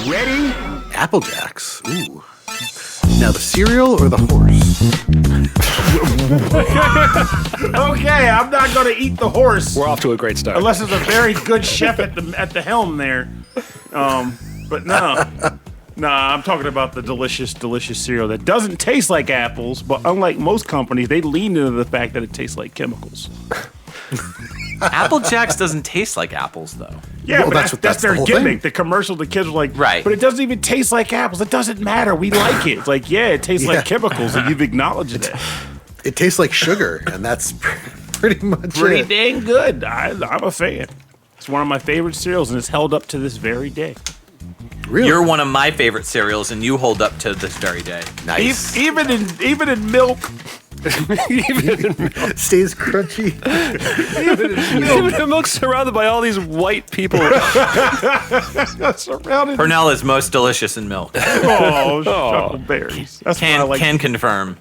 Ready? Apple Jacks. Ooh. Now the cereal or the horse? Okay, I'm not going to eat the horse. We're off to a great start. Unless there's a very good chef at the helm there. But no. Nah, I'm talking about the delicious, delicious cereal that doesn't taste like apples, but unlike most companies, they lean into the fact that it tastes like chemicals. Apple Jacks doesn't taste like apples, though. Yeah, Well, but that's their the whole gimmick. thing. The commercial, the kids were like, Right. but it doesn't even taste like apples. It doesn't matter. We like it. It's like, yeah, it tastes like chemicals, and you've acknowledged it. It tastes like sugar, and that's pretty much Pretty it. dang good. I'm a fan. It's one of my favorite cereals, and it's held up to this very day. Really? You're one of my favorite cereals, and you hold up to this very day. Nice. Even in milk. Stays crunchy. The milk's surrounded by all these white people. Surrounded. Pernell is most delicious in milk. Oh, chuckleberries. That's what I like. Can confirm.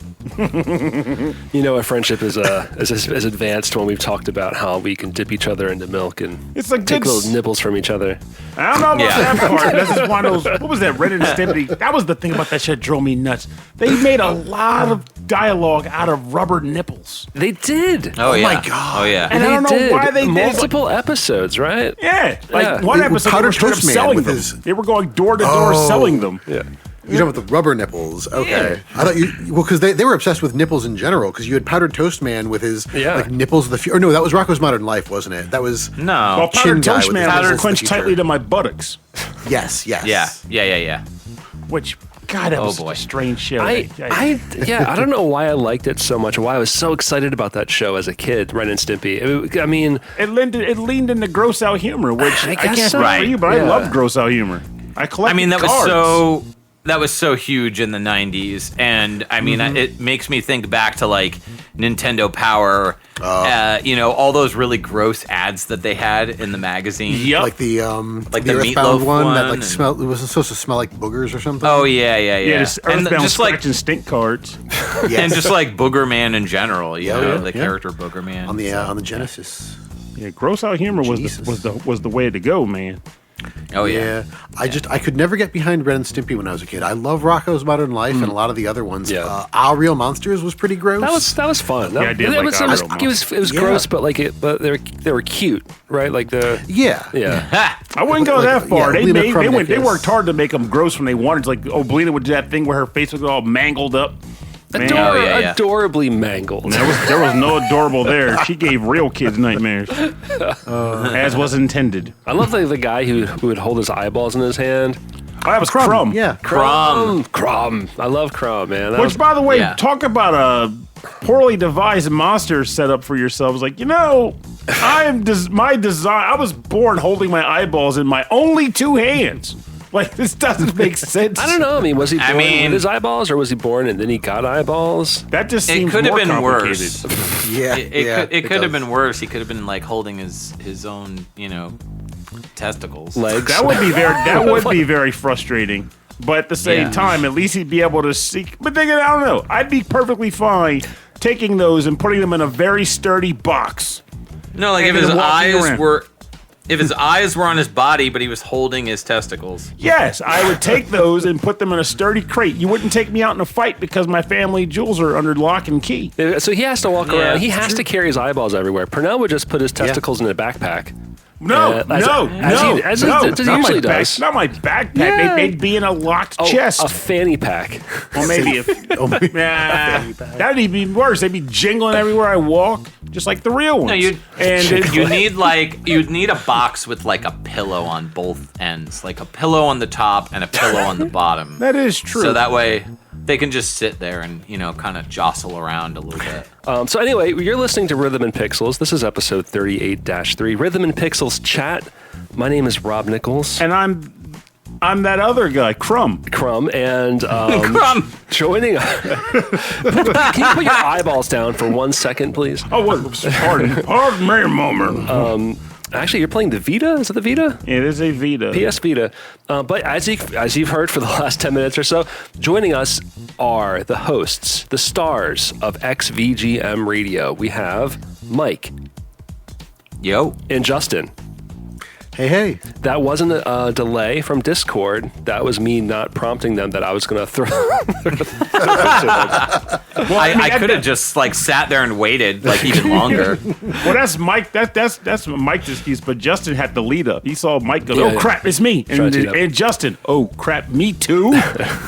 You know, our friendship is advanced when we've talked about how we can dip each other into milk and It's a take good little nibbles from each other. I don't know about Yeah. that part. This is one of those. What was that? Ren and Stimpy. That was the thing about that shit that drove me nuts. They made a lot of dialogue out of rubber nipples. They did. Oh, yeah. my God. Oh, yeah. And I don't know did. why they did. Multiple episodes, right? Yeah, like Yeah. one They- episode they Powdered were straight up Toast Man selling with them. his- They were going door to door selling them. Yeah. You know, with the rubber nipples. Okay. I thought because they were obsessed with nipples in general, because you had Powdered Toast Man with his like nipples of the future. Or no, that was Rocko's Modern Life, wasn't it? That was No. Well, Chin Powdered guy Toast with Man the was nipples of the clenched future. tightly to my buttocks, Yes. Yeah. which, God, that was boy. a strange show. I don't know why I liked it so much. Why I was so excited about that show as a kid, Ren and Stimpy. I mean, It leaned into gross out humor, which I guess can't so. speak for you, but I Yeah. love gross out humor. I collected cards. That was so huge in the 90s, and I mean, it makes me think back to like Nintendo Power, all those really gross ads that they had in the magazine. Yep. Like the meatloaf Earthbound one that one smelled. It wasn't supposed to smell like boogers or something. Oh yeah. Yeah, just And Earthbound just scratch and stink cards. Yes. and just like Booger Man in general, you know, the yeah. character Booger Man on the Genesis. Yeah, gross out humor was the way to go, man. Oh yeah. I could never get behind Ren and Stimpy when I was a kid. I love Rocko's Modern Life and a lot of the other ones. Yeah. Our Real Monsters was pretty gross. that was fun. Yeah, I did like was, Our it Real was gross, but they were cute, right? Like yeah. I wouldn't go that far. yeah, Lena Krumnick They is- worked hard to make them gross when they wanted. Like, Belina would do that thing where her face was all mangled up. Man, adorably mangled. there was no adorable there. She gave real kids nightmares, as was intended. I love the guy who would hold his eyeballs in his hand. Oh, that was Crumb. Yeah. Crumb. I love Crumb, man. Which, by the way, talk about a poorly devised monster set up for yourselves. Like, my design. I was born holding my eyeballs in my only two hands. Like, this doesn't make sense. I don't know. I mean, was he born with his eyeballs, or was he born and then he got eyeballs? That just seems could have more been complicated. worse. Yeah. It could have been worse. He could have been like holding his own, testicles. Legs. That would be very frustrating. But at the same time, at least he'd be able to see. But then I don't know. I'd be perfectly fine taking those and putting them in a very sturdy box. No, like And if his then walking eyes around. were. If his eyes were on his body, but he was holding his testicles. Yes, I would take those and put them in a sturdy crate. You wouldn't take me out in a fight because my family jewels are under lock and key. So he has to walk around. He has to carry his eyeballs everywhere. Pernell would just put his testicles in a backpack. As he usually does. Not my backpack. Yeah. They'd be in a locked chest. A fanny pack. Or maybe that'd even be worse. They'd be jingling everywhere I walk, just like the real ones. No, you'd need a box with like a pillow on both ends, like a pillow on the top and a pillow on the bottom. That is true. So that way they can just sit there and kind of jostle around a little bit. So anyway, you're listening to Rhythm and Pixels. This is episode 38-3, Rhythm and Pixels Chat. My name is Rob Nichols. And I'm that other guy, Crumb, and Crumb. joining us. Can you put your eyeballs down for 1 second, please? Oh, pardon me a moment. Actually, you're playing the Vita? Is it the Vita? It is a Vita. PS Vita. But as you've heard for the last 10 minutes or so, joining us are the hosts, the stars of XVGM Radio. We have Mike. Yo. And Justin. Hey, hey. That wasn't a delay from Discord. That was me not prompting them that I was going to throw. Well, I could have just like sat there and waited like even longer. Well, that's Mike. That's Mike's excuse. But Justin had the lead up. He saw Mike go, Yeah. crap, it's me," and Justin, "Oh crap, me too."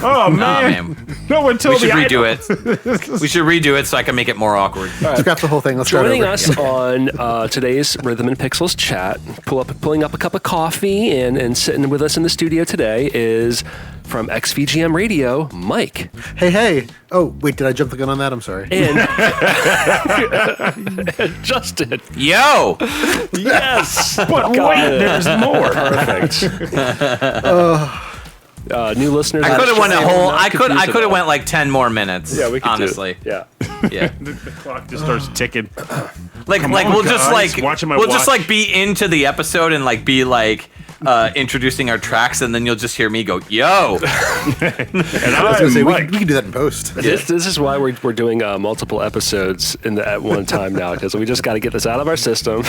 Oh man. No one told We me. should redo it. We should redo it so I can make it more awkward. Scrap the whole thing. Let's start Joining over. us on today's Rhythm and Pixels chat, pulling up a cup of coffee and sitting with us in the studio today is from XVGM Radio, Mike. Hey, hey. Oh, wait, did I jump the gun on that? I'm sorry. And Justin. Yo! Yes, but wait, there's more. Perfect. New listeners. I could have went a whole. I could confused have about went like 10 more minutes. Yeah, we could honestly. do it. Yeah. Yeah. The clock just starts ticking. Like Come like on, we'll just guys. like Watching my we'll just watch. like be into the episode and like be like introducing our tracks, and then you'll just hear me go, "Yo!" And I was going to say, we Mike. can do that in post. This is why we're doing multiple episodes at one time now, because we just got to get this out of our system,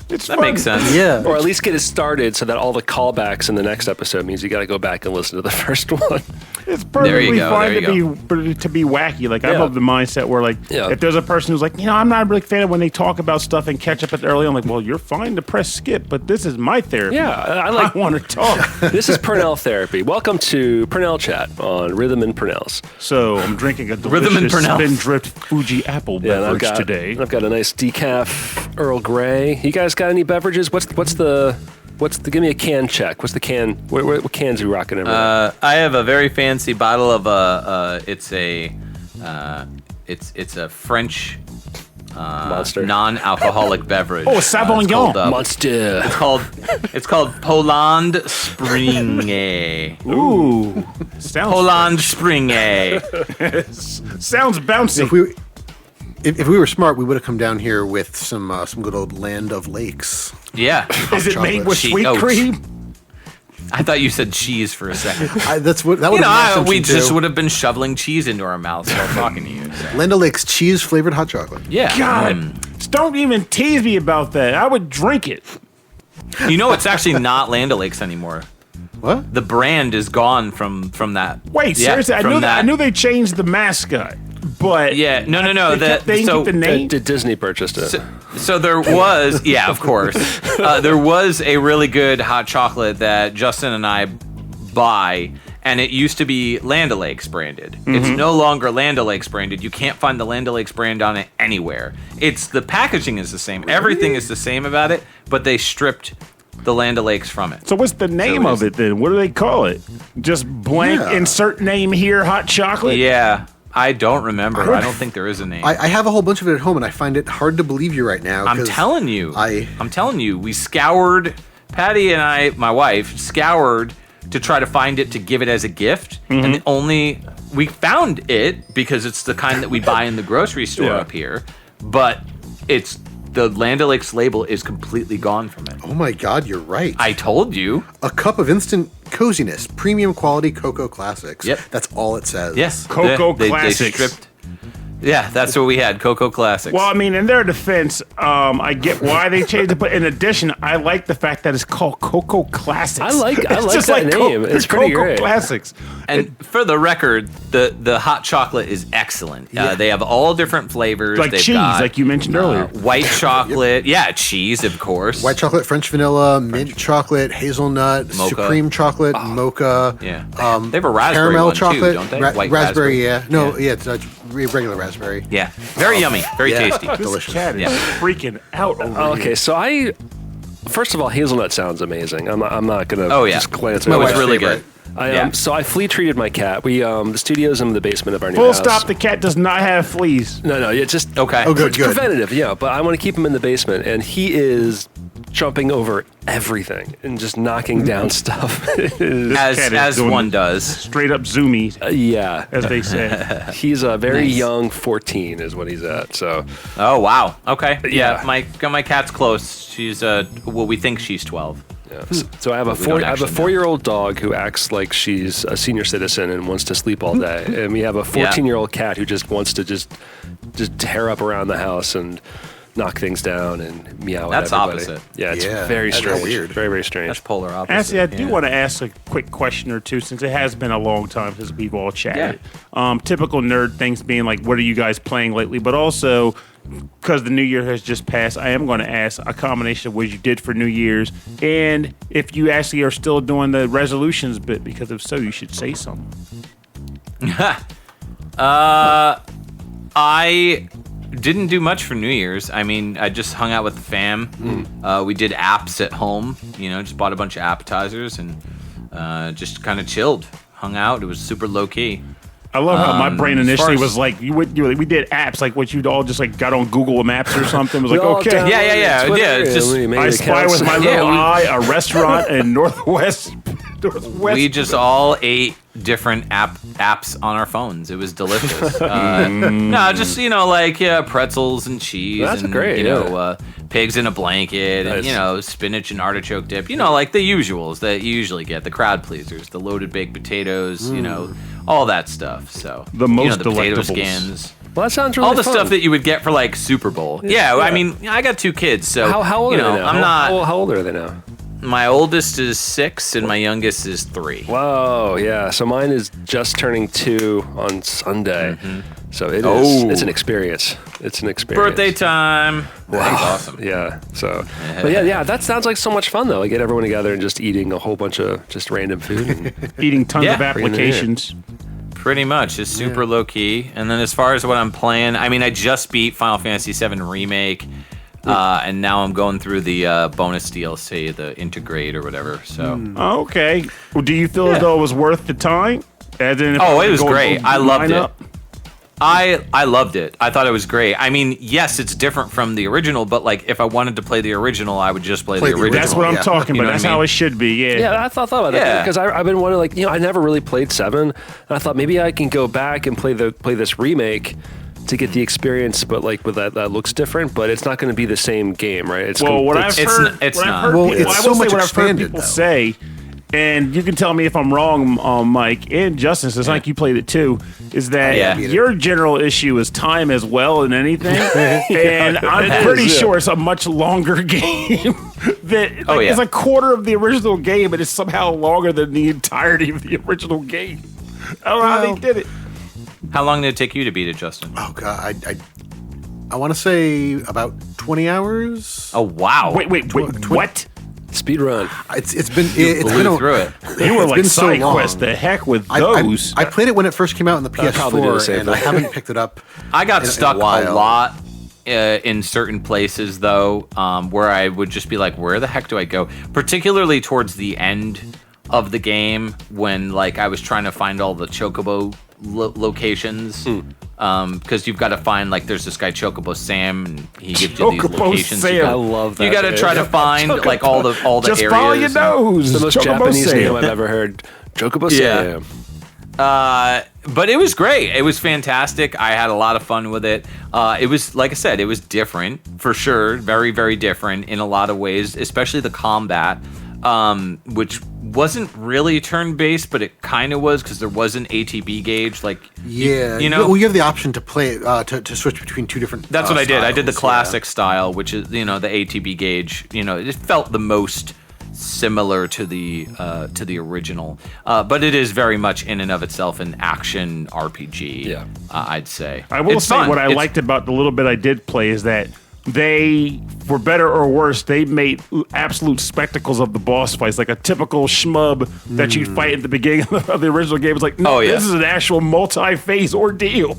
It's That fun. makes sense. Yeah. or at least get it started, so that all the callbacks in the next episode means you got to go back and listen to the first one. It's There you perfectly go, fine there you to be wacky. Like I'm Yeah. of the mindset where like Yeah. if there's a person who's like, I'm not a big fan of when they talk about stuff and catch up at early. I'm like, well, you're fine to press skip, but this is my therapy. Yeah, I like. I want to talk. This is Pernell therapy. Welcome to Pernell Chat on Rhythm and Pernell's. So I'm drinking a Rhythm and delicious Pernell. spin-dripped Fuji apple Yeah, and beverage today. I've got a nice decaf Earl Grey. You guys got any beverages? What's the? Give me a can check. What's the can? What cans are you rocking over there? I have a very fancy bottle of it's a French Monster. non-alcoholic beverage. Oh, Sauvignon. It's called, Monster. it's called Poland Springe. Ooh, sounds Poland Springe. sounds bouncy. If we were smart, we would have come down here with some good old Land of Lakes. Yeah. Is it made with Che- sweet oh, cream? I thought you said cheese for a second. That would have been my assumption We just too. would have been shoveling cheese into our mouths while talking to you. So. Land of Lakes cheese flavored hot chocolate. Yeah. God, don't even tease me about that. I would drink it. You know, it's actually not Land O'Lakes anymore. What? The brand is gone from that. Wait, Yeah, seriously? I from knew that. I knew they changed the mascot, but Yeah, no. They so, keep the name. Disney purchased it. so there was, yeah, of course. There was a really good hot chocolate that Justin and I buy, and it used to be Land O'Lakes branded. It's no longer Land O'Lakes branded. You can't find the Land O'Lakes brand on it anywhere. It's the packaging is the same. Everything is the same about it, but they stripped the Land O'Lakes from it. So what's the name So of it then? What do they call it? Just blank Yeah. insert name here, hot chocolate? Yeah, I don't remember. I don't think there is a name. I have a whole bunch of it at home, and I find it hard to believe you right now. I'm 'cause telling you. I- I'm telling you. We scoured, Patty and I, my wife, scoured to try to find it to give it as a gift. And we found it because it's the kind that we buy in the grocery store Yeah. up here. But it's the Land O'Lakes label is completely gone from it. Oh my God, you're right. I told you. A cup of instant coziness, premium quality cocoa classics. Yep. That's all it says. Yes. Cocoa They Classics. stripped. Yeah, that's what we had. Cocoa Classics. Well, I mean, in their defense, I get why they changed it, but in addition, I like the fact that it's called Cocoa Classics. I like It's just that name. It's pretty Cocoa great. Classics. And for the record, the hot chocolate is excellent. They have all different flavors. Like They've cheese, got, like you mentioned earlier. White chocolate. Yeah, cheese, of course. White chocolate, French vanilla, mint chocolate, hazelnut, Mocha. supreme chocolate, mocha. Yeah. They have a raspberry caramel one too, chocolate, don't they? ra- White raspberry. Yeah. No, Yeah. yeah, it's regular raspberry. Yeah. Very yummy. Very Yeah. tasty. This Delicious. cat is Yeah. freaking out over Okay, here. so first of all, hazelnut sounds amazing. I'm not gonna Oh, yeah. just glance It over was that. really favorite. good. Yeah. So I flea treated my cat. We the studio's in the basement of our new Full house. stop, the cat does not have fleas. No, it's just Okay. Oh, good, It's good. preventative, yeah. But I want to keep him in the basement, and he is jumping over everything and just knocking down stuff. cat is As doing one it. does. Straight up zoomies, Yeah, as they say. he's a very Nice. young 14 is what he's at. So Oh wow. Okay. Yeah. Yeah. My cat's close. She's well, we think she's 12. yeah. So I have a We don't actually know. 4-year-old dog who acts like she's a senior citizen and wants to sleep all day, and we have a 14-year-old cat who just wants to just tear up around the house and knock things down and meow That's at everybody. opposite. Yeah, it's Yeah, very that's strange. weird. Very, very strange. That's polar opposite. Actually, I do yeah. want to ask a quick question or two since it has been a long time since we've all chatted. Typical nerd things being like, what are you guys playing lately? But also, because the new year has just passed, I am going to ask a combination of what you did for New Year's and if you actually are still doing the resolutions bit, because if so, you should say something. I didn't do much for New Year's. I mean, I just hung out with the fam. We did apps at home. Just bought a bunch of appetizers and just kind of chilled, hung out. It was super low key. I love how my brain initially as was like, we did apps like what you'd all just like got on Google Maps or something. It was like, okay, Yeah. Twitter, Just I spy with my little eye a restaurant in Northwest. We just all ate different apps on our phones. It was delicious. No, just pretzels and cheese. That's and, great. Pigs in a blanket, Nice. and spinach and artichoke dip. Like the usuals that you usually get, the crowd pleasers, the loaded baked potatoes. All that stuff. So The most the potato delectables. skins. Well, that sounds really All the fun. stuff that you would get for like Super Bowl. Yeah, I mean, I got 2 kids, so How old are they now? I'm not. How old are they now? My oldest is 6, and my youngest is 3. Whoa, yeah. So mine is just turning 2 on Sunday. So it is. Oh. It's an experience. It's an experience. Birthday time. That's awesome. Yeah. So, but yeah. That sounds like so much fun though. Like get everyone together and just eating a whole bunch of just random food. And, Eating tons Yeah. of applications. Pretty much. It's super low key. And then as far as what I'm playing, I mean, I just beat Final Fantasy VII Remake. And now I'm going through the bonus DLC, the Integrate or whatever. So. Okay. Well, do you feel as though it was worth the time? As in, if It was go- great. go I loved line it. up? I loved it. I thought it was great. I mean, yes, it's different from the original, but like if I wanted to play the original, I would just play the original. That's what I'm Yeah. talking You know about. what That's I mean? how it should be. Yeah. yeah, I thought about that Yeah. because I've been wanting I never really played 7, and I thought maybe I can go back and play this remake to get the experience, but like with that looks different, but it's not going to be the same game, right? It's Well, what I've It's heard, n- it's what I've not. heard Well, people, it's I so will say much what I've heard expanded, people though. say, and you can tell me if I'm wrong, Mike and Justin, since like you played it too, is that Yeah. your general issue is time as well than anything, and I'm pretty sure it's a much longer game. It's a quarter of the original game, but it's somehow longer than the entirety of the original game. I don't know how they did it. How long did it take you to beat it, Justin? Oh god, I want to say about 20 hours. Oh, wow. Wait, what? speed run. It's been Blew through it. You were it's like been so side long. quest. The heck with I those. I played it when it first came out in the probably do the PS4, same and I thing. haven't picked it up. I got in stuck a while. a lot in certain places, though, where I would just be like, where the heck do I go? Particularly towards the end of the game when like I was trying to find all the Chocobo locations. Because you've got to find, like, there's this guy Chocobo Sam, and he gives you these Chocobo locations. Sam. I love that. You got to try to find like all the Just areas. follow your nose. the most Chocobo Japanese Sam. name I've ever heard. Chocobo Yeah. Sam. But it was great. It was fantastic. I had a lot of fun with it. It was, like I said, it was different for sure. Very, very different in a lot of ways, especially the combat, which wasn't really turn-based, but it kind of was because there was an ATB gauge. Like, Yeah, you know, well, you have the option to play to switch between two different. that's what I did. I did the styles, classic style, which is, the ATB gauge. It felt the most similar to the original, but it is very much in and of itself an action RPG. Yeah. I'd say. I will It's say fun. what I It's- liked about the little bit I did play is that they, for better or worse, they made absolute spectacles of the boss fights. Like a typical shmub that you'd fight at the beginning of the original game. It's like, no, Oh, yeah. this is an actual multi-phase ordeal.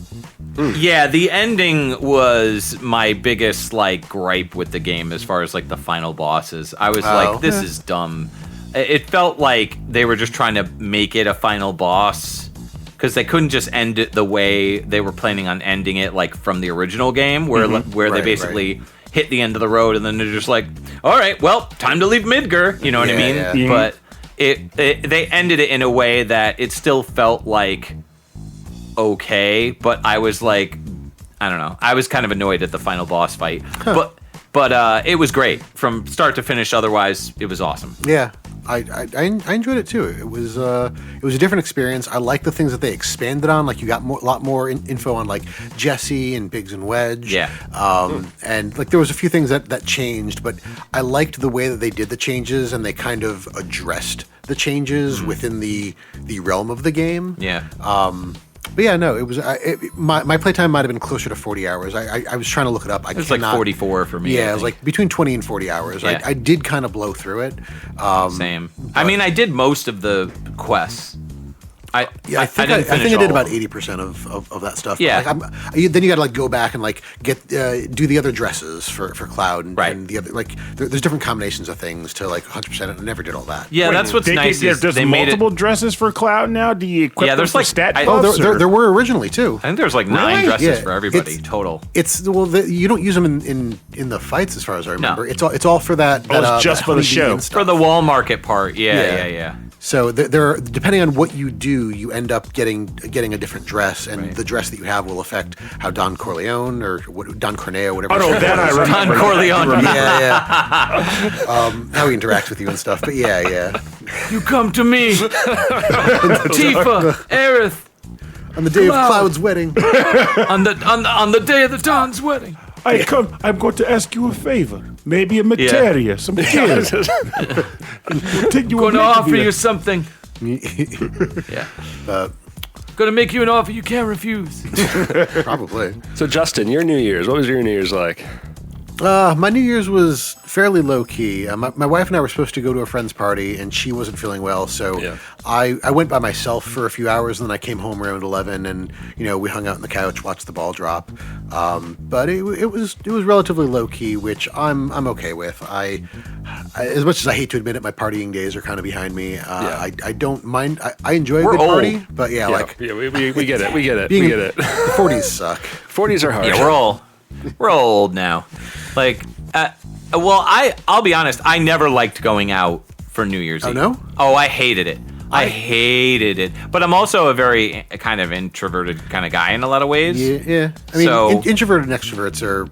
Yeah, the ending was my biggest gripe with the game as far as the final bosses. I was like, this is dumb. It felt like they were just trying to make it a final boss because they couldn't just end it the way they were planning on ending it, from the original game, where they Right, basically hit the end of the road and then they're just like, all right, well, time to leave Midgar. You know what I mean? Yeah. But they ended it in a way that it still felt like okay, but I was like, I don't know. I was kind of annoyed at the final boss fight, but it was great from start to finish. Otherwise, it was awesome. Yeah, I enjoyed it too. It was a different experience. I like the things that they expanded on. Like you got a lot more info on like Jesse and Biggs and Wedge. Yeah. And like there was a few things that changed, but I liked the way that they did the changes and they kind of addressed the changes within the realm of the game. Yeah. But yeah, no, it was my playtime might have been closer to 40 hours. I was trying to look it up. It was like 44 for me. Yeah, it was like between 20 and 40 hours. Yeah. I did kind of blow through it. Same. I mean, I did most of the quests. I think I did about 80% of that stuff. Yeah. Then you got to like go back and like get do the other dresses for Cloud and the other like there's different combinations of things to like 100%. I never did all that. Yeah, that's what's nice. There's multiple dresses for Cloud now. Do you equip them there's for like stat buffs? There were originally too. I think there's like 9 dresses for everybody total. You don't use them in the fights as far as I remember. No. It's all for that. It's just for the show. For the wall market part. Yeah. So there, depending on what you do, you end up getting a different dress, and the dress that you have will affect how Don Corleone or Don Corneo, whatever. Oh no, that I remember. Don Corleone. Yeah. How he interacts with you and stuff. But yeah. You come to me, Tifa, Aerith. On the day of Cloud's wedding. on the day of the Don's wedding. I'm going to ask you a favor. Maybe a materia, some kids. I'm going to offer you something. Yeah. Going to make you an offer you can't refuse. Probably. So, Justin, your New Year's, what was your New Year's like? My New Year's was fairly low key. My wife and I were supposed to go to a friend's party, and she wasn't feeling well, so I went by myself for a few hours, and then I came home around 11, and we hung out on the couch, watched the ball drop. But it was relatively low key, which I'm okay with. I as much as I hate to admit it, my partying days are kind of behind me. I don't mind. I enjoy a good party, but we get it. We get it. The 40s suck. 40s are hard. Yeah, we're old now. Like, I'll be honest. I never liked going out for New Year's Eve. No? Oh, I hated it. I hated it. But I'm also a very kind of introverted kind of guy in a lot of ways. Yeah. I mean, introverted and extroverts are.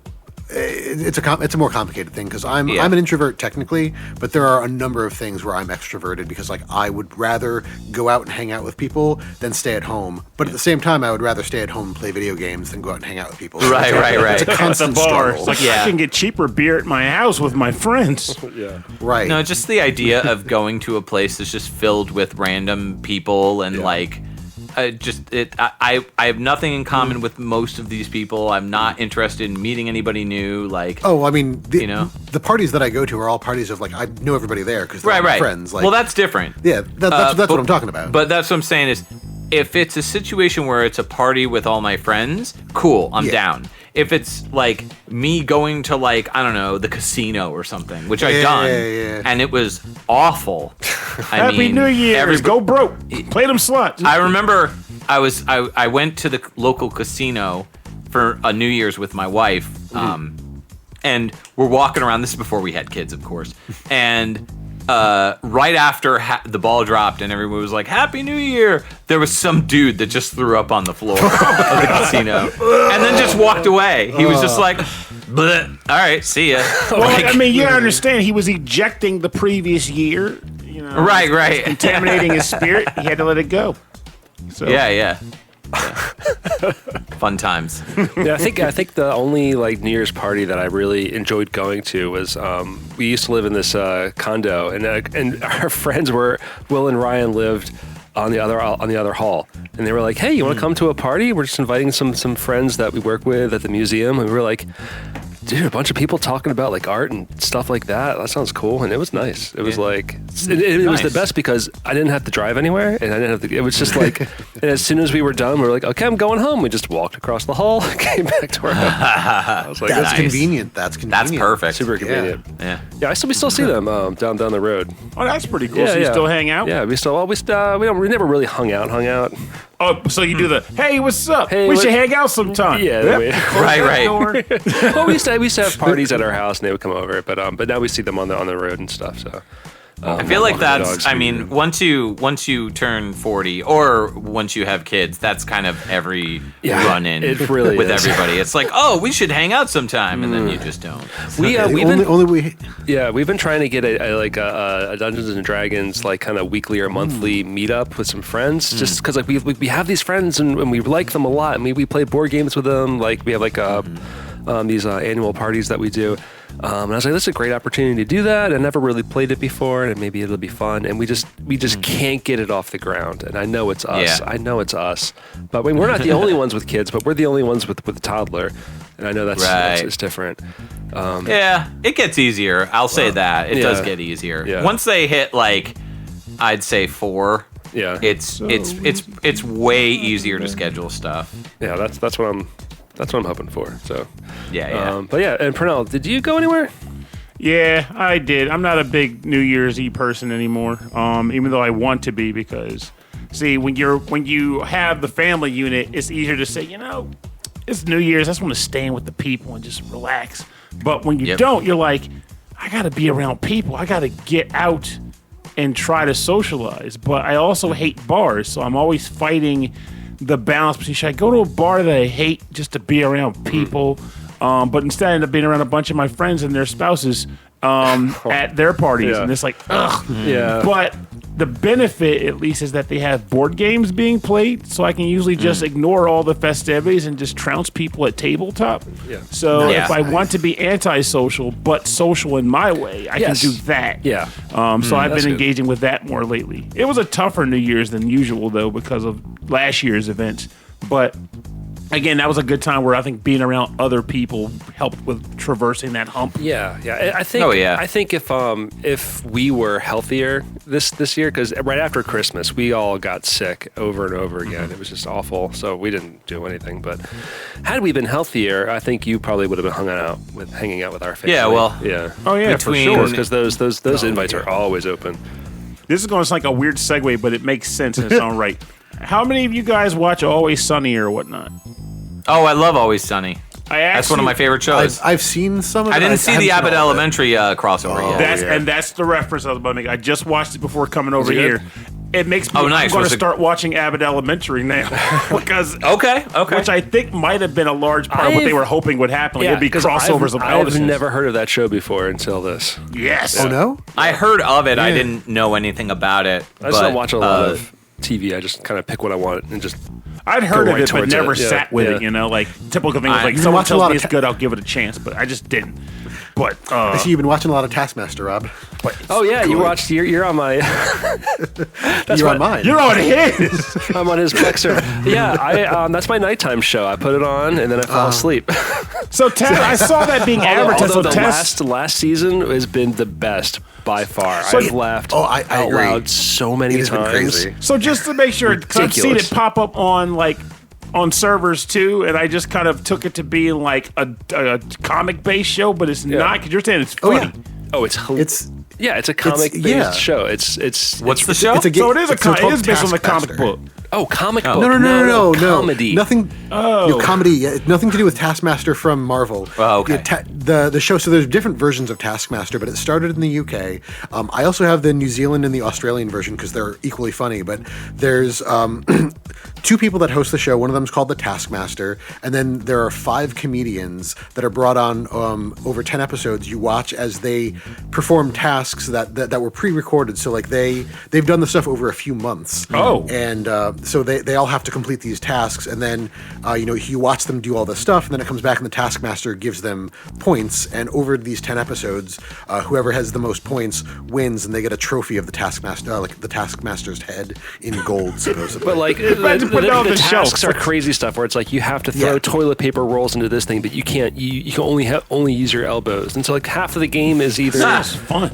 It's a more complicated thing because I'm an introvert technically, but there are a number of things where I'm extroverted because like I would rather go out and hang out with people than stay at home. But at the same time, I would rather stay at home and play video games than go out and hang out with people. Right. It's a constant struggle. It's like I can get cheaper beer at my house with my friends. Right. No, just the idea of going to a place that's just filled with random people and like. I have nothing in common with most of these people. I'm not interested in meeting anybody new. Like, I mean, the parties that I go to are all parties of like I know everybody there because they're my friends. Like, well, that's different. Yeah, that's what I'm talking about. But that's what I'm saying is, if it's a situation where it's a party with all my friends, cool, I'm down. If it's like me going to like, I don't know, the casino or something, which I've done, and it was awful. Happy New Year! Go broke. Play them slots. I remember I went to the local casino for a New Year's with my wife, and we're walking around. This is before we had kids, of course, and. Right after the ball dropped and everyone was like, Happy New Year, there was some dude that just threw up on the floor of the casino and then just walked away. He was just like, bleh, all right, see ya. Well, I mean, you understand, he was ejecting the previous year. Right. Contaminating his spirit. He had to let it go. So. Yeah. Fun times. Yeah, I think the only like New Year's party that I really enjoyed going to was we used to live in this condo, and our friends were Will and Ryan lived on the other hall, and they were like, "Hey, you want to come to a party? We're just inviting some friends that we work with at the museum," and we were like. Dude, a bunch of people talking about like art and stuff like that. That sounds cool, and it was nice. It was like it was the best because I didn't have to drive anywhere, and I didn't have to. It was just like, and as soon as we were done, we were like, okay, I'm going home. We just walked across the hall, came back to our house. I was like, that's convenient. That's perfect. Super convenient. Yeah. We still see them down the road. Oh, that's pretty cool. So you still hang out? Yeah, we never really hung out. Oh, so you do the, hey, what's up? Hey, we should hang out sometime. Yeah. Right. Well, we used to have parties at our house, and they would come over. But now we see them on the road and stuff. So I feel like that's. I mean, once you turn 40, or once you have kids, that's kind of every run-in really with is. everybody. It's like, oh, we should hang out sometime, and then you just don't. We've been trying to get a Dungeons and Dragons like kind of weekly or monthly meetup with some friends, just because like we have these friends and we like them a lot, and we play board games with them. Like we have like these annual parties that we do. And I was like, this is a great opportunity to do that. I never really played it before, and maybe it'll be fun. And we just can't get it off the ground. And I know it's us. Yeah. I know it's us. But I mean, we're not the only ones with kids, but we're the only ones with a toddler. And I know that's different. Yeah, it gets easier. I'll say that. It does get easier. Yeah. Once they hit like, I'd say 4. Yeah. It's way easier to schedule stuff. Yeah, that's what I'm hoping for. So yeah. But yeah, and Pernell, did you go anywhere? Yeah, I did. I'm not a big New Year's Eve person anymore. Even though I want to be, because see, when you have the family unit, it's easier to say, it's New Year's. I just want to stay in with the people and just relax. But when you don't, you're like, I got to be around people. I got to get out and try to socialize. But I also hate bars, so I'm always fighting the balance between, should I go to a bar that I hate just to be around people, but instead I end up being around a bunch of my friends and their spouses at their parties, and it's like, ugh. Yeah. But the benefit, at least, is that they have board games being played, so I can usually just ignore all the festivities and just trounce people at tabletop. Yeah. So if I want to be antisocial but social in my way, I can do that. Yeah. So I've been good. engaging with that more lately. It was a tougher New Year's than usual, though, because of last year's events. But again, that was a good time where I think being around other people helped with traversing that hump. Yeah. I think. I think if we were healthier this year, because right after Christmas we all got sick over and over again. It was just awful. So we didn't do anything. But had we been healthier, I think you probably would have been hanging out with our family. Yeah. Well. Yeah. Oh yeah, for sure. Because those invites are always open. This is going to sound like a weird segue, but it makes sense in its own right. How many of you guys watch Always Sunny or whatnot? Oh, I love Always Sunny. That's one of my favorite shows. I've seen some of it. I didn't see the Abbott Elementary crossover yet. And that's the reference I was about to make. I just watched it before coming over here. It makes me. Nice. I'm going to start watching Abbott Elementary now because okay, which I think might have been a large part of what they were hoping would happen. Like, it'd be crossovers of I've never heard of that show before until this. Yes. Oh no. I heard of it. I didn't know anything about it. I just don't watch a lot of TV. I just kind of pick what I want and just. I'd heard of it, but towards never it. Yeah, sat with yeah. it. Like typical thing was like, someone tells me it's good, I'll give it a chance, but I just didn't. But I see you've been watching a lot of Taskmaster, Rob. Oh yeah, you watched. You're on my. You're on mine. You're on his. I'm on his Plexer. Yeah, that's my nighttime show. I put it on and then I fall asleep. So Tess, I saw that being advertised. Although So the last season has been the best by far. I've laughed I out agree. loud so many times. Been crazy. So just to make sure, 'cause I've seen it pop up on servers too, and I just kind of took it to be like a comic-based show, but it's not, because you're saying it's funny. It's a comic-based show. It's what's the show? So it is it is based on the comic book. Oh, comic book. No. Comedy. Nothing. Comedy. Yeah, nothing to do with Taskmaster from Marvel. Oh, okay. The show. So there's different versions of Taskmaster, but it started in the UK. I also have the New Zealand and the Australian version because they're equally funny. But there's two people that host the show. One of them is called the Taskmaster, and then there are 5 comedians that are brought on over 10 episodes. You watch as they perform tasks that were pre-recorded. So like they've done the stuff over a few months. Oh, and so they all have to complete these tasks, and then you watch them do all this stuff, and then it comes back and the Taskmaster gives them points, and over these 10 episodes, whoever has the most points wins, and they get a trophy of the Taskmaster, like the Taskmaster's head in gold, supposedly. But like the tasks are crazy stuff where it's like you have to throw toilet paper rolls into this thing, but you can't. You can only use your elbows, and so like half of the game is either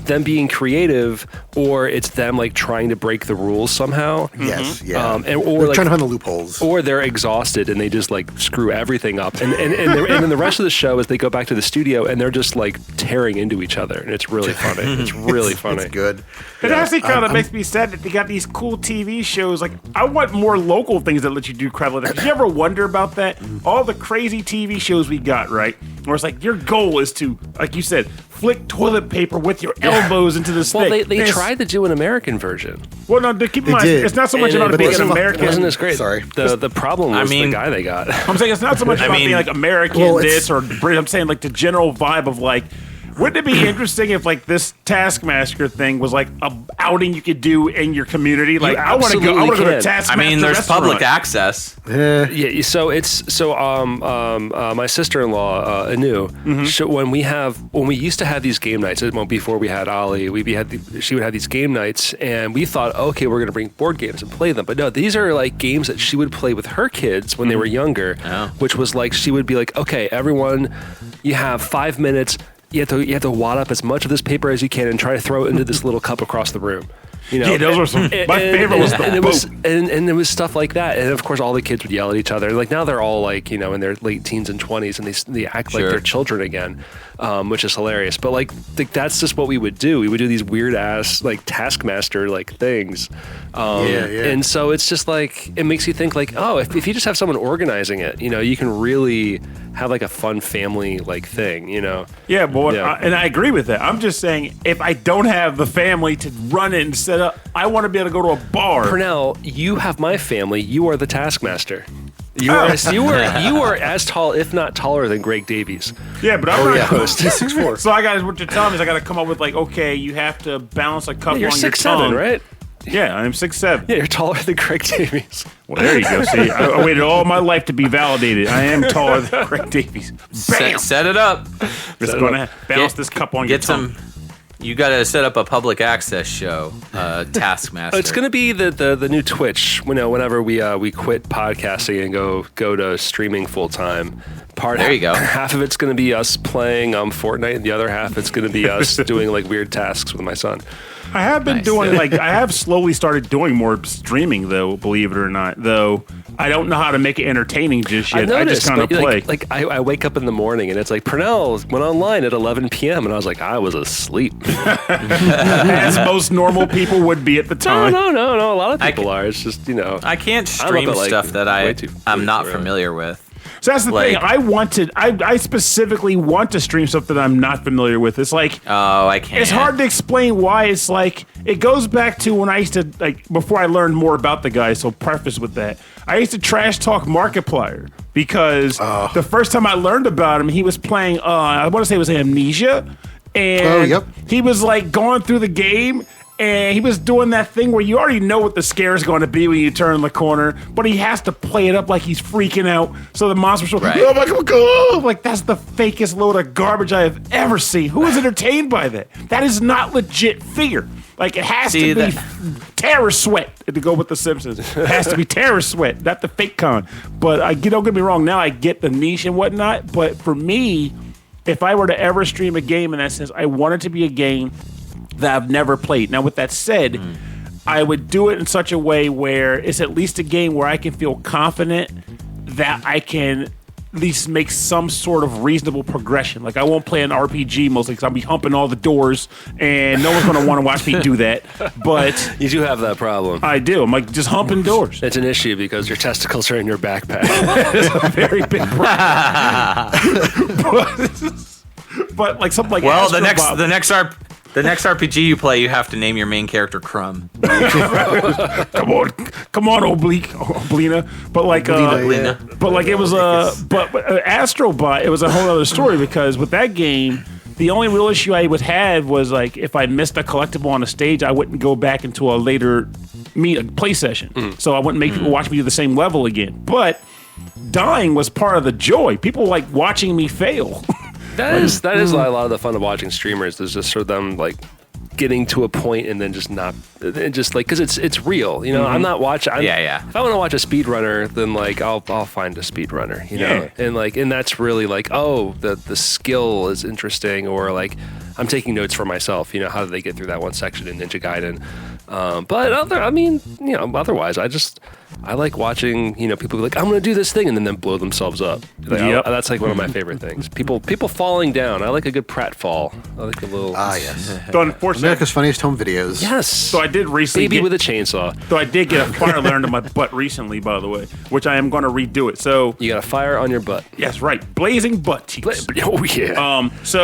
them being creative or it's them like trying to break the rules somehow. Yes, yeah. Or like, trying to find the loopholes. Or they're exhausted and they just like screw everything up. And then the rest of the show is they go back to the studio and they're just like tearing into each other. And it's really funny. It's really funny. It's good. It actually kind of makes me sad that they got these cool TV shows. Like, I want more local things things that let you do crap like that. Did you ever wonder about that? All the crazy TV shows we got, right? Where it's like your goal is to, like you said, flick toilet paper with your elbows into the steak. Well, they tried to do an American version. Well, no, keep in mind, it's not so much about being an American. Wasn't this great? Sorry. The problem was the guy they got. I'm saying it's not so much about being like American or British. I'm saying like the general vibe of like, wouldn't it be interesting if like this Taskmaster thing was like a outing you could do in your community? Like I want to go to Taskmaster. I mean, there's restaurant. public access. Yeah. So my sister-in-law Anu, when we used to have these game nights before we had Ollie, she would have these game nights, and we thought, okay, we're gonna bring board games and play them. But no, these are like games that she would play with her kids when they were younger, which was like she would be like, okay, everyone, you have 5 minutes. You have to wad up as much of this paper as you can and try to throw it into this little cup across the room. You know? Yeah, those were some. My favorite was the boat. And it was stuff like that. And of course, all the kids would yell at each other. Like now, they're all like in their late teens and 20s, and they act like they're children again, which is hilarious. But like that's just what we would do. We would do these weird ass like Taskmaster like things. And so it's just like it makes you think like, oh, if you just have someone organizing it, you can really have like a fun family like thing. Yeah, boy, and I agree with that. I'm just saying, if I don't have the family to run it and set up, I want to be able to go to a bar. Pernell, you have my family. You are the Taskmaster. You are as tall, if not taller, than Greg Davies. Yeah, but I'm not host. He's 6'4". So what you're telling me is I got to come up with like, okay, you have to balance a couple on your tongue. You're 6'7", right? Yeah, I'm 6'7". Yeah, you're taller than Greg Davies. Well, there you go. See, I waited all my life to be validated. I am taller than Greg Davies. Bam! Set it up. Just going to balance this cup on your tongue. You got to set up a public access show, Taskmaster. It's going to be the new Twitch. Whenever we quit podcasting and go to streaming full time. There you go. Half of it's going to be us playing Fortnite, and the other half it's going to be us doing like weird tasks with my son. I have been doing I have slowly started doing more streaming though, believe it or not. Though I don't know how to make it entertaining just yet. I just kind of play. I wake up in the morning and it's like Pernell went online at 11 p.m. and I was like, I was asleep. As most normal people would be at the time. No. A lot of people are. It's just I can't stream stuff that I'm not familiar with. So that's the thing. I specifically want to stream stuff that I'm not familiar with. It's like, I can't. It's hard to explain why. It's like, it goes back to when I used to, before I learned more about the guy, so preface with that. I used to trash talk Markiplier because the first time I learned about him, he was playing, I want to say it was Amnesia. And he was like going through the game. And he was doing that thing where you already know what the scare is going to be when you turn the corner, but he has to play it up like he's freaking out. So the monster's like, oh my God. Like, that's the fakest load of garbage I have ever seen. Who is entertained by that? That is not legit fear. Like, it has to be terror sweat to go with The Simpsons. It has to be terror sweat, not the fake con. But don't get me wrong, now I get the niche and whatnot. But for me, if I were to ever stream a game in that sense, I want it to be a game that I've never played. Now, with that said, I would do it in such a way where it's at least a game where I can feel confident that I can at least make some sort of reasonable progression. Like, I won't play an RPG mostly because I'll be humping all the doors, and no one's going to want to watch me do that. But you do have that problem. I do. I'm like just humping doors. It's an issue because your testicles are in your backpack. It's a very big problem. But like something like the next RPG you play, you have to name your main character Crumb. Come on, Oblina. But like, it was but Astrobot. It was a whole other story because with that game, the only real issue I would have was like if I missed a collectible on a stage, I wouldn't go back into a later play session. So I wouldn't make people watch me do the same level again. But dying was part of the joy. People like watching me fail. That is a lot of the fun of watching streamers. Is just sort of them like getting to a point and then just not, just like, because it's real. I'm not watching. If I want to watch a speedrunner, then like I'll find a speedrunner. And that's really like, oh, the skill is interesting, or like I'm taking notes for myself. How do they get through that one section in Ninja Gaiden? But otherwise, I like watching, people be like, I'm going to do this thing, and then blow themselves up. That's like one of my favorite things. People falling down. I like a good pratfall. I like a little... yes. So unfortunately, America's Funniest Home Videos. Yes. So I did recently Baby with a chainsaw. So I did get a fire alarm to my butt recently, by the way, which I am going to redo it. So You got a fire on your butt. yes, right, blazing butt cheeks. Oh, yeah. That's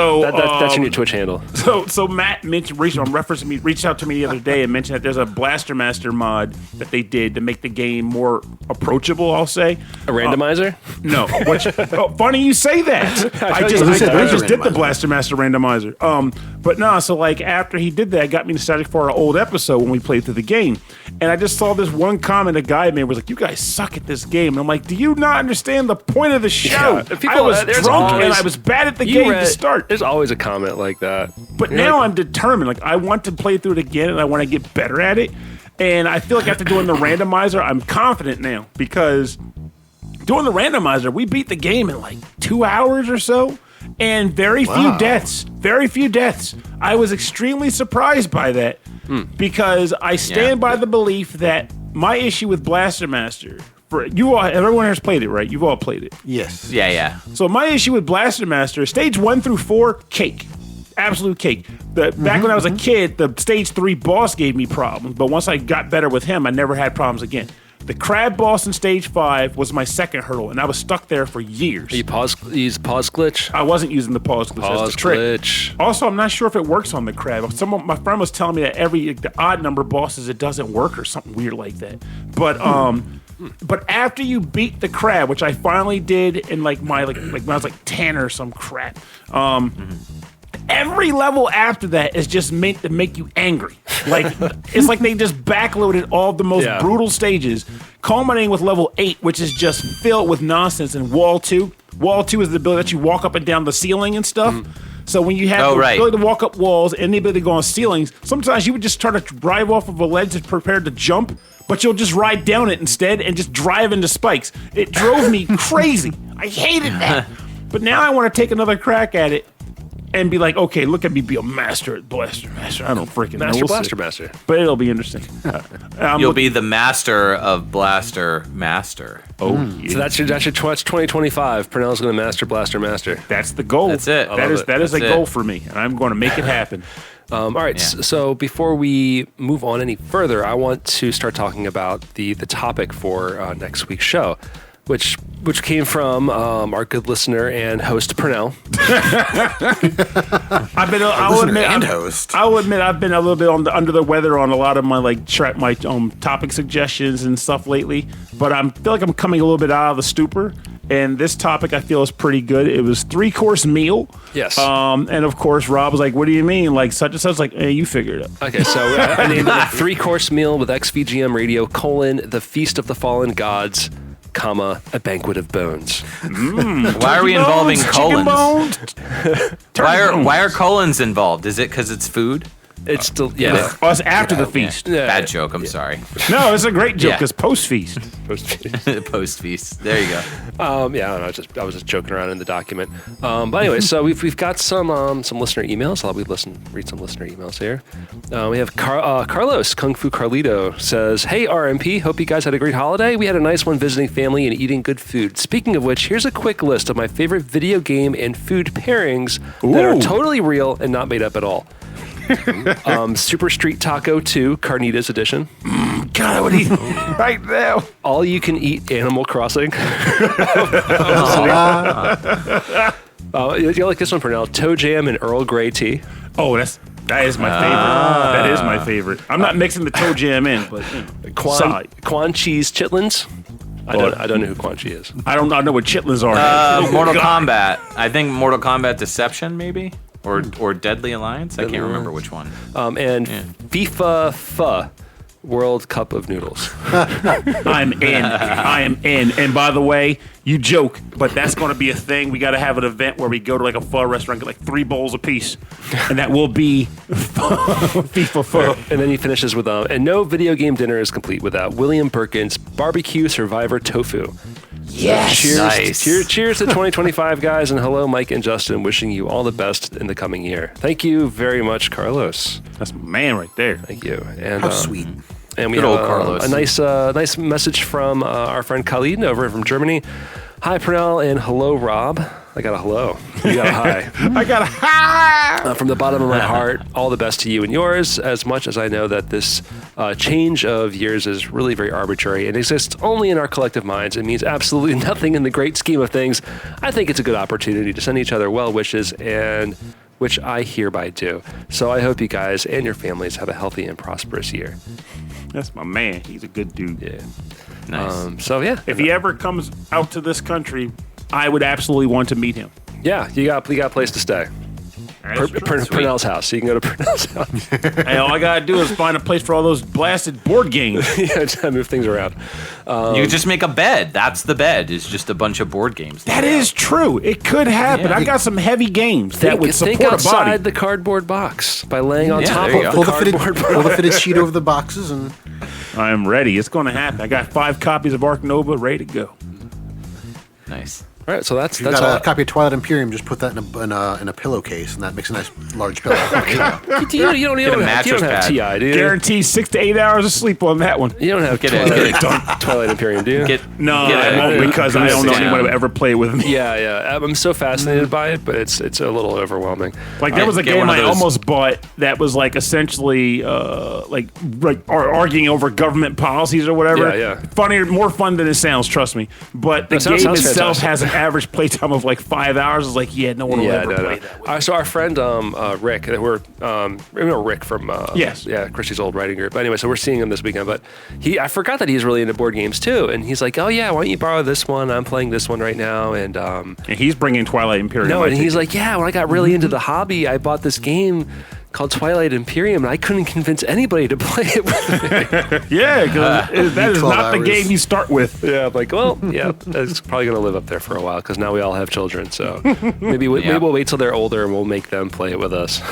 your new Twitch handle. So Matt mentioned reached out to me the other day and mentioned that there's a Blaster Master mod that they did to make the game more approachable. I'll say A randomizer? no. Funny you say that. I just did the Blaster Master randomizer. But no. So like after he did that, it got me nostalgic for our old episode when we played through the game, and I just saw this one comment a guy made was like, "You guys suck at this game." And I'm like, "Do you not understand the point of the show? I was drunk and I was bad at the game to start." There's always a comment like that. But now I'm determined. Like I want to play through it again, and I want to get better at it. And I feel like after doing the randomizer, I'm confident now because doing the randomizer, we beat the game in like 2 hours or so, and very few deaths. Very few deaths. I was extremely surprised by that because I stand by the belief that my issue with Blaster Master. For you all, everyone has played it, right? You've all played it. Yes. Yeah. So my issue with Blaster Master, stage 1 through 4, cake. Absolute cake. Back when I was a kid, the stage 3 boss gave me problems, but once I got better with him, I never had problems again. The crab boss in stage 5 was my second hurdle, and I was stuck there for years. You use pause glitch? I wasn't using the pause glitch. That's the trick. Glitch. Also, I'm not sure if it works on the crab. My friend was telling me that the odd number bosses, it doesn't work or something weird like that. But after you beat the crab, which I finally did in like when I was like 10 or some crap, every level after that is just meant to make you angry. Like it's like they just backloaded all the most brutal stages, culminating with level 8, which is just filled with nonsense. And Wall 2 is the ability that you walk up and down the ceiling and stuff. So when you have the ability to walk up walls and the ability to go on ceilings, sometimes you would just try to drive off of a ledge that's prepared to jump, but you'll just ride down it instead and just drive into spikes. It drove me crazy. I hated that. But now I want to take another crack at it and be like, okay, look at me be a master at Blaster Master. I don't freaking know. Blaster Master. But it'll be interesting. You'll be the master of Blaster Master. Oh, yeah. So that's 2025. Pernell's going to master Blaster Master. That's the goal. That's it. That is a goal for me, and I'm going to make it happen. All right, so before we move on any further, I want to start talking about the topic for next week's show, which came from our good listener and host Pernell. Host. I will admit I've been a little bit under the weather on a lot of my topic suggestions and stuff lately, but I feel like I'm coming a little bit out of the stupor. And this topic I feel is pretty good. It was 3-course meal. Yes. And of course, Rob was like, "What do you mean? Like such and such?" Like, "Hey, you figure it out." Okay, so I named it a 3-course meal with XVGM Radio: the Feast of the Fallen Gods, a banquet of bones. Why are we involving colons? Why Why are colons involved? Is it because it's food? It's still Oh, it's after the feast. Yeah. Bad joke. I'm sorry. No, it's a great joke. It's post feast. Post feast. There you go. I don't know. I was just joking around in the document. But anyway, so we've got some listener emails. I'll read some listener emails here. We have Carlos Kung Fu Carlito says, "Hey RMP, hope you guys had a great holiday. We had a nice one visiting family and eating good food. Speaking of which, here's a quick list of my favorite video game and food pairings that are totally real and not made up at all." Super Street Taco 2, Carnitas Edition. God, I would eat right now. All you can eat Animal Crossing. You like this one, Pernell? Toe Jam and Earl Grey tea. Oh, that is my favorite. That is my favorite. I'm not mixing the toe jam in, but Quan Cheese Chitlins. I don't know who Quan Chi is. I don't know what chitlins are. Mortal Kombat. I think Mortal Kombat Deception, maybe. Or Deadly Alliance? I can't remember which one. And FIFA Pho, World Cup of Noodles. I'm in. I am in. And by the way, you joke, but that's going to be a thing. We got to have an event where we go to like a pho restaurant, get like 3 bowls apiece, and that will be FIFA Pho. And then he finishes with, and no video game dinner is complete without William Birkin's Barbecue Survivor Tofu. Yes. Cheers. Nice. Cheers to 2025, guys, and hello, Mike and Justin. Wishing you all the best in the coming year. Thank you very much, Carlos. That's my man right there. Thank you. And How sweet. And we Good old have Carlos. a nice message from our friend Khalid over from Germany. Hi, Pernell, and hello, Rob. I got a hello. You got a hi. I got a hi. From the bottom of my heart, all the best to you and yours, as much as I know that this change of years is really very arbitrary and exists only in our collective minds. It means absolutely nothing in the great scheme of things. I think it's a good opportunity to send each other well wishes, and which I hereby do. So I hope you guys and your families have a healthy and prosperous year. That's my man. He's a good dude. Yeah. Nice. So yeah, If he ever comes out to this country, I would absolutely want to meet him. yeah, you got a place to stay. Pernell's house. So you can go to Pernell's house. Hey, all I gotta do is find a place for all those blasted board games. Yeah, just move things around. You could just make a bed. That's the bed. It's just a bunch of board games. That is true. It could happen. Yeah. I got some heavy games that would Think support a outside body. the cardboard box by laying on Yeah, top there you of go. the Pull cardboard the fitted sheet over the boxes and I am ready. It's going to happen. I got 5 copies of Ark Nova ready to go. Nice. All right, so that's you all. got a copy of Twilight Imperium. Just put that in a pillowcase, and that makes a nice large pillow. You don't have mattress TI, pad. do you? Guaranteed 6 to 8 hours of sleep on that one. You don't have Twilight Imperium, do you? No, I won't because I don't know anyone who ever played with me. Yeah. I'm so fascinated by it, but it's a little overwhelming. Like there was a Get game one of I those. almost bought that was like essentially like arguing over government policies or whatever. Yeah. Funnier, more fun than it sounds. Trust me. But the That game sounds itself fantastic. has an average playtime of like 5 hours. It's like no one will ever play that. So our friend Rick, remember Rick from Yes. Christy's old writing group. But anyway, so we're seeing him this weekend. But I forgot that he's really into board games too, and he's like, oh yeah, why don't you borrow this one? I'm playing this one right now, and And he's bringing Twilight Imperium. no, I and think. he's like, yeah, when I got really into the hobby, I bought this game called Twilight Imperium, and I couldn't convince anybody to play it with me. yeah, because that is 12 not the hours. game you start with. Yeah, I'm like, well, yeah, it's probably going to live up there for a while because now we all have children. So maybe we'll wait till they're older and we'll make them play it with us.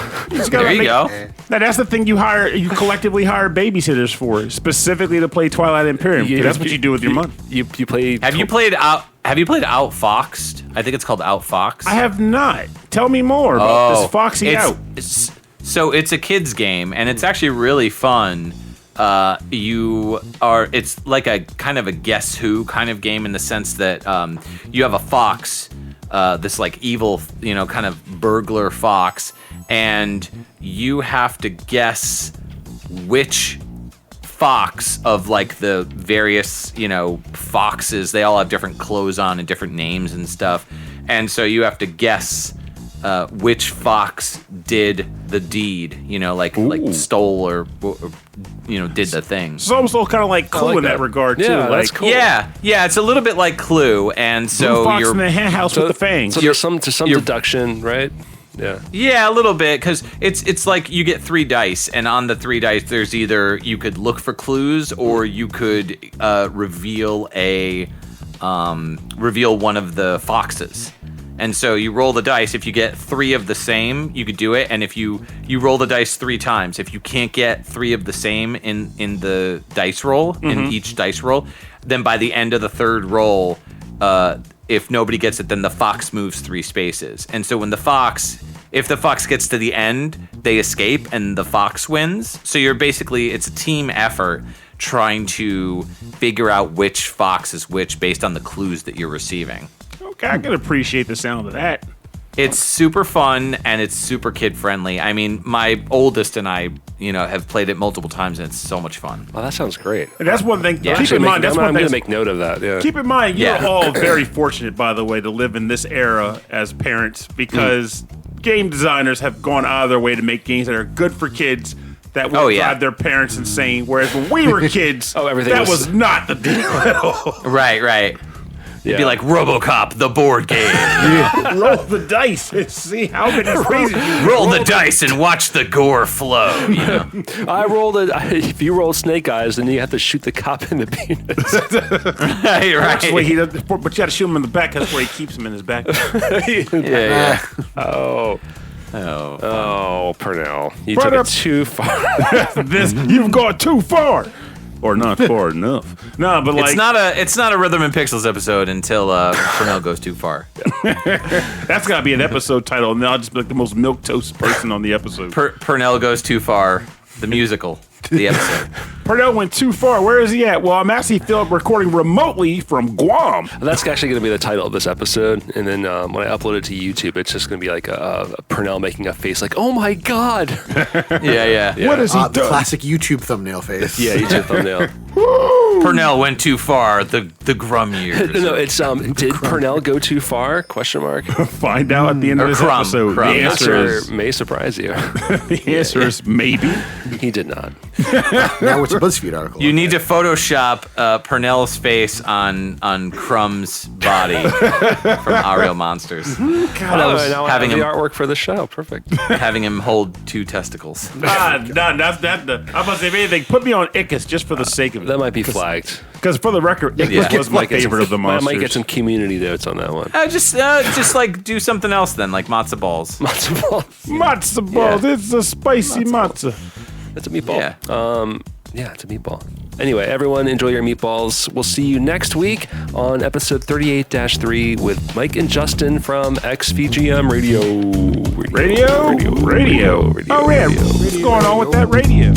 There you go. Now that's the thing you collectively hire babysitters for, specifically to play Twilight Imperium. 'Cause that's what you do with your money. You play. Have you played Outfoxed? I think it's called Outfoxed. I have not. Tell me more about this Foxy Out. So it's a kid's game, and it's actually really fun. It's like a kind of a Guess Who kind of game in the sense that you have a fox, this like evil, kind of burglar fox, and you have to guess which fox of like the various, foxes. They all have different clothes on and different names and stuff, and so you have to guess which fox did the deed, like stole or did the thing. It's almost kind of like Clue like in that that. regard too. Yeah, like, that's cool. Yeah, it's a little bit like Clue, and Blue so fox you're in the hen house with the fangs. So there's some deduction, right? Yeah. yeah, a little bit, because it's like you get 3 dice, and on the 3 dice, there's either you could look for clues or you could reveal one of the foxes. And so you roll the dice. If you get 3 of the same, you could do it. And if you roll the dice 3 times, if you can't get 3 of the same in the dice roll, in each dice roll, then by the end of the 3rd roll, if nobody gets it, then the fox moves 3 spaces. And so if the fox gets to the end, they escape and the fox wins. So it's a team effort trying to figure out which fox is which based on the clues that you're receiving. Okay, I can appreciate the sound of that. It's super fun and it's super kid friendly. I mean, my oldest and I, have played it multiple times and it's so much fun. Well, that sounds great. And that's one thing. Yeah. Keep in mind. That's one I'm going thing. to make note of that. Yeah. Keep in mind, you're Yeah. all very fortunate, by the way, to live in this era as parents because game designers have gone out of their way to make games that are good for kids that will drive their parents insane. Whereas when we were kids, everything that was not the deal at all. Right. It'd be Yeah. like RoboCop, the board game. Roll the dice and see how many spaces you Roll the dice and watch the gore flow. I rolled it. If you roll snake eyes, then you have to shoot the cop in the penis. right. Actually, he does, but you got to shoot him in the back. That's where he keeps him in his back. Yeah. Oh, Pernell, you took Pernell. it too far. You've gone too far, or not far enough. No, but like It's not a Rhythm and Pixels episode until Pernell goes too far. that's got to be an episode title, and then I'll just be like the most milquetoast person on the episode. Pernell goes too far. The musical. the episode. Pernell went too far. Where is he at? Well, I'm actually recording remotely from Guam. That's actually going to be the title of this episode. And then when I upload it to YouTube, it's just going to be like a Pernell making a face like, oh my God. Yeah. What is he The doing? classic YouTube thumbnail face. Yeah, YouTube thumbnail. Pernell went too far. The Grum years. No, it's did Pernell go too far? Question mark. Find out at the end of this episode. Crumb. The answer is may surprise you. the answer is maybe. He did not. Now it's a BuzzFeed article. You need to Photoshop Pernell's face on Crumb's body from Ariel Monsters. God, Now I have having the him- artwork for the show. Perfect. Having him hold 2 testicles. that's I'm about to say, if anything, put me on Ickis just for the sake of it. That might be flagged. Because for the record, Ickis Yeah. was my favorite of the I monsters. might get some community notes on that one. Just like do something else then, like matzo balls. Matzo balls. matzo balls. It's a spicy matzo. That's a meatball. Yeah. Yeah, it's a meatball. Anyway, everyone, enjoy your meatballs. We'll see you next week on episode 38-3 with Mike and Justin from XVGM Radio. Radio. Oh, yeah. What's going on with that radio?